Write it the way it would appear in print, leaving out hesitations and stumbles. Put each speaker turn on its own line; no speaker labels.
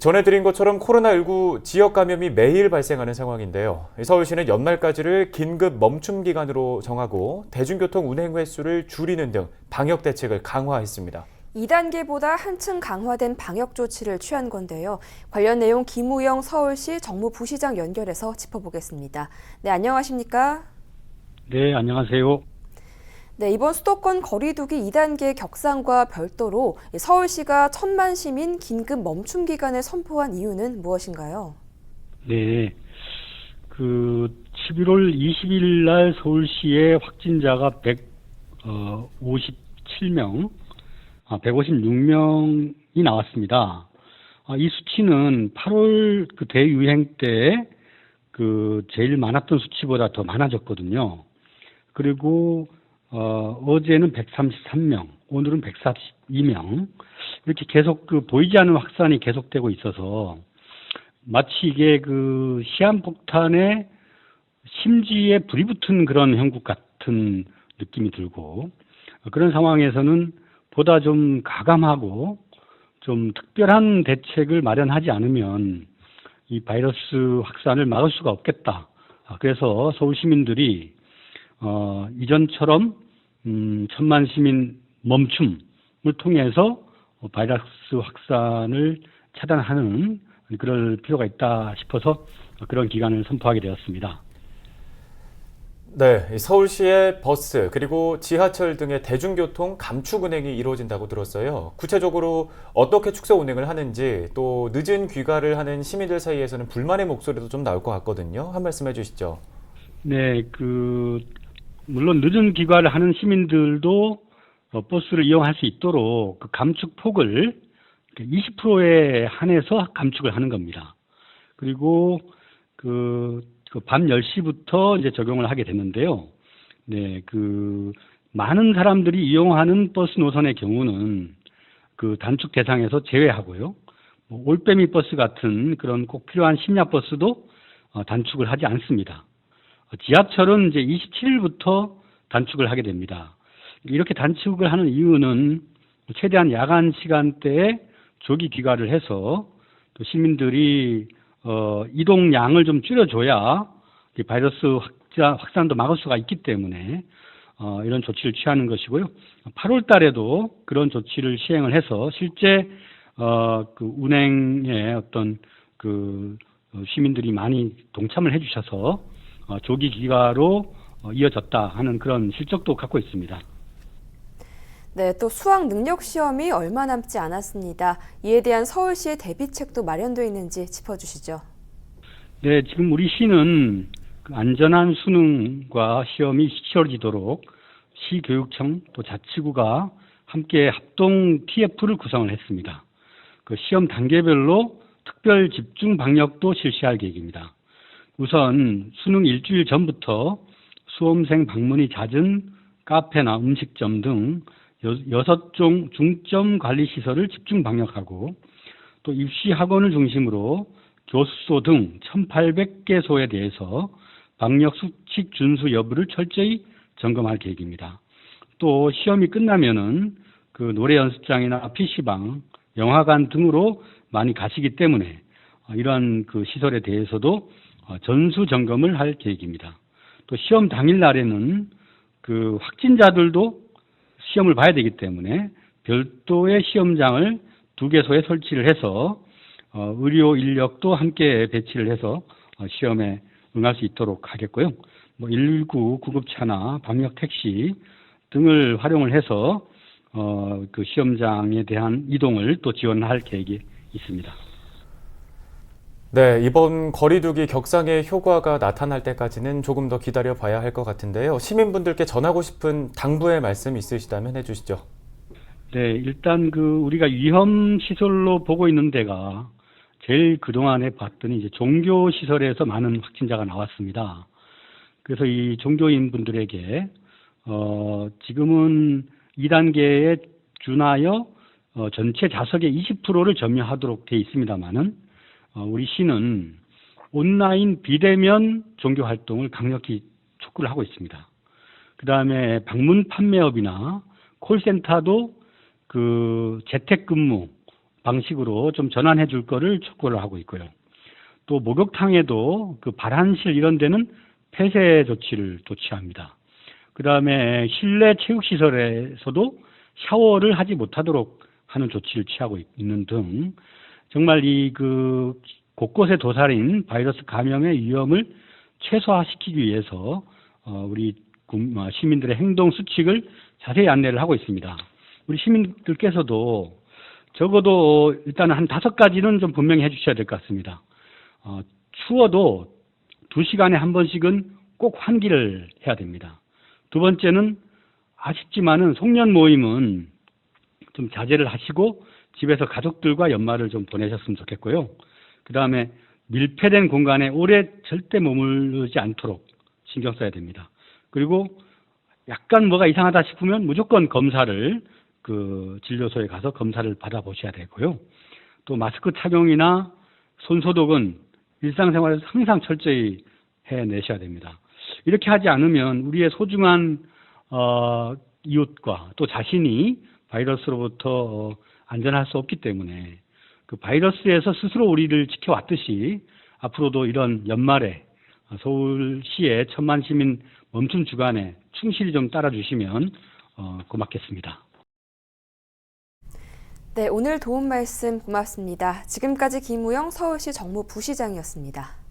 전해드린 것처럼 코로나19 지역 감염이 매일 발생하는 상황인데요. 서울시는 연말까지를 긴급 멈춤 기간으로 정하고 대중교통 운행 횟수를 줄이는 등 방역 대책을 강화했습니다.
2단계보다 한층 강화된 방역 조치를 취한 건데요. 관련 내용 김우영 서울시 정무부시장 연결해서 짚어보겠습니다. 네, 안녕하십니까?
네, 안녕하세요.
네, 이번 수도권 거리두기 2단계 격상과 별도로 서울시가 1,000만 시민 긴급 멈춤 기간을 선포한 이유는 무엇인가요?
네, 11월 20일 날 서울시의 확진자가 157명, 156명이 나왔습니다. 이 수치는 8월 대유행 때 제일 많았던 수치보다 더 많아졌거든요. 그리고 어제는 133명, 오늘은 142명, 이렇게 계속 보이지 않는 확산이 계속되고 있어서 마치 이게 시한폭탄에 심지에 불이 붙은 그런 형국 같은 느낌이 들고, 그런 상황에서는 보다 좀 가감하고 좀 특별한 대책을 마련하지 않으면 이 바이러스 확산을 막을 수가 없겠다. 그래서 서울 시민들이 이전처럼 1,000만 시민 멈춤을 통해서 바이러스 확산을 차단하는 그럴 필요가 있다 싶어서 그런 기간을 선포하게 되었습니다.
네, 서울시의 버스 그리고 지하철 등의 대중교통 감축 운행이 이루어진다고 들었어요. 구체적으로 어떻게 축소 운행을 하는지 또 늦은 귀가를 하는 시민들 사이에서는 불만의 목소리도 좀 나올 것 같거든요. 한 말씀 해주시죠.
네, 물론 늦은 귀가를 하는 시민들도 버스를 이용할 수 있도록 감축 폭을 20%에 한해서 감축을 하는 겁니다. 그리고 밤 10시부터 이제 적용을 하게 됐는데요. 네, 많은 사람들이 이용하는 버스 노선의 경우는 단축 대상에서 제외하고요. 올빼미 버스 같은 그런 꼭 필요한 심야 버스도 단축을 하지 않습니다. 지하철은 이제 27일부터 단축을 하게 됩니다. 이렇게 단축을 하는 이유는 최대한 야간 시간대에 조기 귀가를 해서 또 시민들이 이동량을 좀 줄여줘야 바이러스 확산도 막을 수가 있기 때문에 이런 조치를 취하는 것이고요. 8월 달에도 그런 조치를 시행을 해서 실제 운행에 시민들이 많이 동참을 해주셔서 조기 귀가로 이어졌다 하는 그런 실적도 갖고 있습니다.
네, 또 수학 능력 시험이 얼마 남지 않았습니다. 이에 대한 서울시의 대비책도 마련되어 있는지 짚어주시죠.
네, 지금 우리 시는 안전한 수능과 시험이 치러지도록 시교육청 또 자치구가 함께 합동 TF를 구성을 했습니다. 시험 단계별로 특별 집중 방역도 실시할 계획입니다. 우선 수능 일주일 전부터 수험생 방문이 잦은 카페나 음식점 등 6종 중점 관리 시설을 집중 방역하고 또 입시 학원을 중심으로 교습소 등 1,800개소에 대해서 방역 수칙 준수 여부를 철저히 점검할 계획입니다. 또 시험이 끝나면은 노래 연습장이나 PC방, 영화관 등으로 많이 가시기 때문에 이러한 시설에 대해서도 전수 점검을 할 계획입니다. 또 시험 당일 날에는 확진자들도 시험을 봐야 되기 때문에 별도의 시험장을 2개소에 설치를 해서 의료 인력도 함께 배치를 해서 시험에 응할 수 있도록 하겠고요. 119 구급차나 방역 택시 등을 활용을 해서 시험장에 대한 이동을 또 지원할 계획이 있습니다.
네, 이번 거리두기 격상의 효과가 나타날 때까지는 조금 더 기다려 봐야 할 것 같은데요. 시민분들께 전하고 싶은 당부의 말씀 있으시다면 해주시죠.
네, 일단 우리가 위험 시설로 보고 있는 데가 제일 그동안에 봤더니 이제 종교 시설에서 많은 확진자가 나왔습니다. 그래서 이 종교인 분들에게 지금은 2단계에 준하여 전체 좌석의 20%를 점유하도록 돼 있습니다만은 우리 시는 온라인 비대면 종교 활동을 강력히 촉구를 하고 있습니다. 그 다음에 방문 판매업이나 콜센터도 재택근무 방식으로 좀 전환해 줄 거를 촉구를 하고 있고요. 또 목욕탕에도 그 발한실 이런 데는 폐쇄 조치를 또 취합니다. 그 다음에 실내 체육시설에서도 샤워를 하지 못하도록 하는 조치를 취하고 있는 등 정말 이 그 곳곳에 도사린 바이러스 감염의 위험을 최소화시키기 위해서 우리 시민들의 행동 수칙을 자세히 안내를 하고 있습니다. 우리 시민들께서도 적어도 일단 한 5가지는 좀 분명히 해주셔야 될 것 같습니다. 추워도 2시간에 한 번씩은 꼭 환기를 해야 됩니다. 두 번째는 아쉽지만은 송년 모임은 좀 자제를 하시고 집에서 가족들과 연말을 좀 보내셨으면 좋겠고요. 그 다음에 밀폐된 공간에 오래 절대 머무르지 않도록 신경 써야 됩니다. 그리고 약간 뭐가 이상하다 싶으면 무조건 검사를 그 진료소에 가서 검사를 받아보셔야 되고요. 또 마스크 착용이나 손 소독은 일상생활에서 항상 철저히 해내셔야 됩니다. 이렇게 하지 않으면 우리의 소중한 이웃과 또 자신이 바이러스로부터 안전할 수 없기 때문에 그 바이러스에서 스스로 우리를 지켜왔듯이 앞으로도 이런 연말에 서울시의 천만 시민 멈춤 주간에 충실히 좀 따라주시면 고맙겠습니다.
네, 오늘 도움 말씀 고맙습니다. 지금까지 김우영 서울시 정무부시장이었습니다.